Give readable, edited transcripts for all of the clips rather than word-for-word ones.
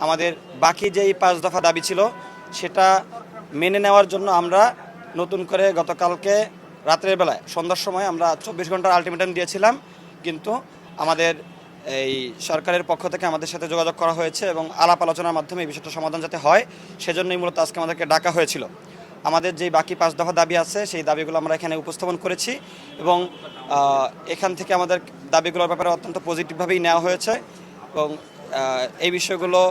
আমাদের বাকি যেই 5 দফা দাবি ছিল সেটা মেনে নেওয়ার জন্য আমরা নতুন করে গতকালকে রাত্রের বেলায় সন্ধ্যার সময় আমরা 24 ঘন্টার আলটিমেটাম দিয়েছিলাম, কিন্তু আমাদের এই সরকারের পক্ষ থেকে আমাদের সাথে যোগাযোগ করা হয়েছে এবং আলাপ আলোচনার মাধ্যমে এই বিষয়টা সমাধান যাতে হয় সেজন্যই মূলত আজকে আমাদেরকে ডাকা হয়েছিল। আমাদের যেই বাকি 5 দফা দাবি আছে সেই দাবিগুলো আমরা এখানে উপস্থাপন করেছি এবং এখান থেকে আমাদের দাবিগুলোর ব্যাপারে অত্যন্ত পজিটিভভাবেই নেওয়া হয়েছে এবং এই বিষয়গুলো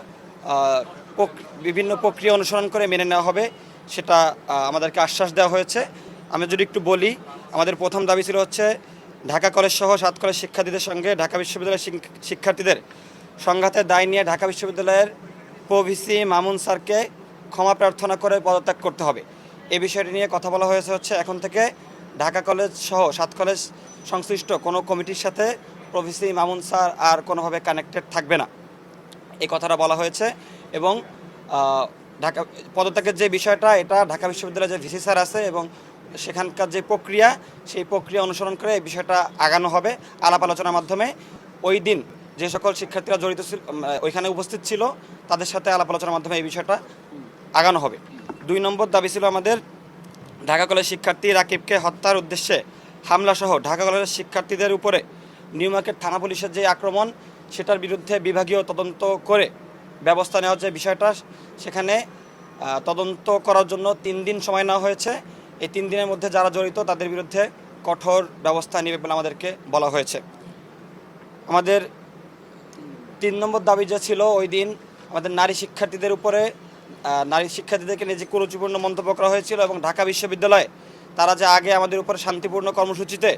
বিভিন্ন প্রক্রিয়া অনুসরণ করে মেনে নেওয়া হবে সেটা আমাদেরকে আশ্বাস দেওয়া হয়েছে। আমি যদি একটু বলি, আমাদের প্রথম দাবি ছিল হচ্ছে ঢাকা কলেজ সহ 7 কলেজ শিক্ষার্থীদের সঙ্গে ঢাকা বিশ্ববিদ্যালয়ের শিক্ষার্থীদের সংঘাতের দায় নিয়ে ঢাকা বিশ্ববিদ্যালয়ের প্রভিসি মামুন স্যারকে ক্ষমা প্রার্থনা করে পদত্যাগ করতে হবে। এই বিষয়টি নিয়ে কথা বলা হয়েছে হচ্ছে এখন থেকে ঢাকা কলেজ সহ 7 কলেজ সংশ্লিষ্ট কোনো কমিটির সাথে প্রভিসি মামুন স্যার আর কোনোভাবে কানেক্টেড থাকবে না, এই কথাটা বলা হয়েছে। এবং ঢাকা পদত্যাগের যে বিষয়টা এটা ঢাকা বিশ্ববিদ্যালয়ের যে ভিসি স্যার আছে এবং সেখানকার যে প্রক্রিয়া সেই প্রক্রিয়া অনুসরণ করে এই বিষয়টা আগানো হবে আলাপ আলোচনার মাধ্যমে। ওই দিন যে সকল শিক্ষার্থীরা জড়িত ছিল ওইখানে উপস্থিত ছিল তাদের সাথে আলাপ আলোচনার মাধ্যমে এই বিষয়টা আগানো হবে। 2 নম্বর দাবি ছিল আমাদের ঢাকা কলেজ শিক্ষার্থী রাকিবকে হত্যার উদ্দেশ্যে হামলাসহ ঢাকা কলেজের শিক্ষার্থীদের উপরে নিউ মার্কেট থানা পুলিশের যে আক্রমণ সেটার বিরুদ্ধে বিভাগীয় তদন্ত করে ব্যবস্থা নেওয়ার যে বিষয়টা সেখানে তদন্ত করার জন্য 3 দিন সময় নেওয়া হয়েছে। এই 3 দিনের মধ্যে যারা জড়িত তাদের বিরুদ্ধে কঠোর ব্যবস্থা নেবে বলে আমাদেরকে বলা হয়েছে। আমাদের 3 নম্বর দাবি যে ছিল ওই দিন আমাদের নারী শিক্ষার্থীদেরকে নিয়ে যে কুরুচিপূর্ণ মন্তব্য করা হয়েছিল এবং ঢাকা বিশ্ববিদ্যালয়ে তারা যে আগে আমাদের উপর শান্তিপূর্ণ কর্মসূচিতে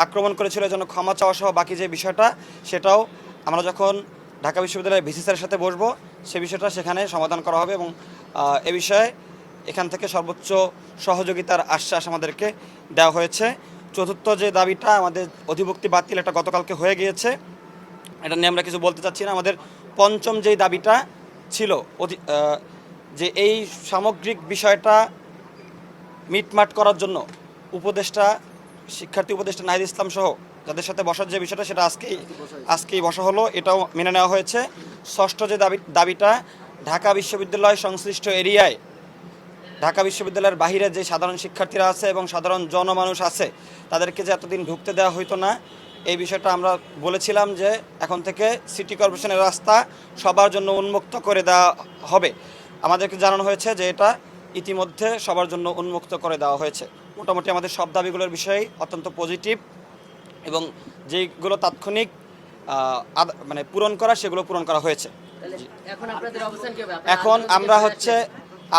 আক্রমণ করেছিল যেন ক্ষমা চাওয়া সহ বাকি যে বিষয়টা সেটাও আমরা যখন ঢাকা বিশ্ববিদ্যালয়ের ভিসি স্যারের সাথে বসবো সে বিষয়টা সেখানে সমাধান করা হবে এবং এ বিষয়ে এখান থেকে সর্বোচ্চ সহযোগিতার আশ্বাস আমাদেরকে দেওয়া হয়েছে। চতুর্থ যে দাবিটা আমাদের অধিভুক্তি বাতিল, এটা গতকালকে হয়ে গিয়েছে, এটা নিয়ে আমরা কিছু বলতে চাচ্ছি না। আমাদের পঞ্চম যেই দাবিটা ছিল যে এই সামগ্রিক বিষয়টা মিটমাট করার জন্য শিক্ষার্থী উপদেষ্টা নাহিদ ইসলাম সহ যাদের সাথে বসার যে বিষয়টা সেটা আজকেই বসা হলো, এটাও মেনে নেওয়া হয়েছে। ষষ্ঠ যে দাবিটা ঢাকা বিশ্ববিদ্যালয় সংশ্লিষ্ট এরিয়ায় ঢাকা বিশ্ববিদ্যালয়ের বাহিরে যে সাধারণ শিক্ষার্থীরা আছে এবং সাধারণ জনমানুষ আছে তাদেরকে যে এতদিন ঢুকতে দেওয়া হইতো না, এই বিষয়টা আমরা বলেছিলাম যে এখন থেকে সিটি কর্পোরেশনের রাস্তা সবার জন্য উন্মুক্ত করে দেওয়া হবে। আমাদেরকে জানানো হয়েছে যে এটা ইতিমধ্যে সবার জন্য উন্মুক্ত করে দেওয়া হয়েছে। মোটামুটি আমাদের সব দাবিগুলোর বিষয়ে অত্যন্ত পজিটিভ এবং যেগুলো তাৎক্ষণিক মানে পূরণ করা সেগুলো পূরণ করা হয়েছে। এখন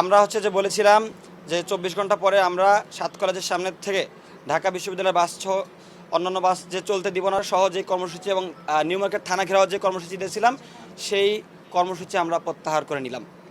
আমরা হচ্ছে যে বলেছিলাম যে 24 ঘন্টা পরে আমরা 7 কলেজের সামনে থেকে ঢাকা বিশ্ববিদ্যালয়ের বাস সহ অন্যান্য বাস যে চলতে দিব না সহ যে কর্মসূচি এবং নিউ মার্কেট থানা ঘেরাওয়ার যে কর্মসূচি দিয়েছিলাম সেই কর্মসূচি আমরা প্রত্যাহার করে নিলাম।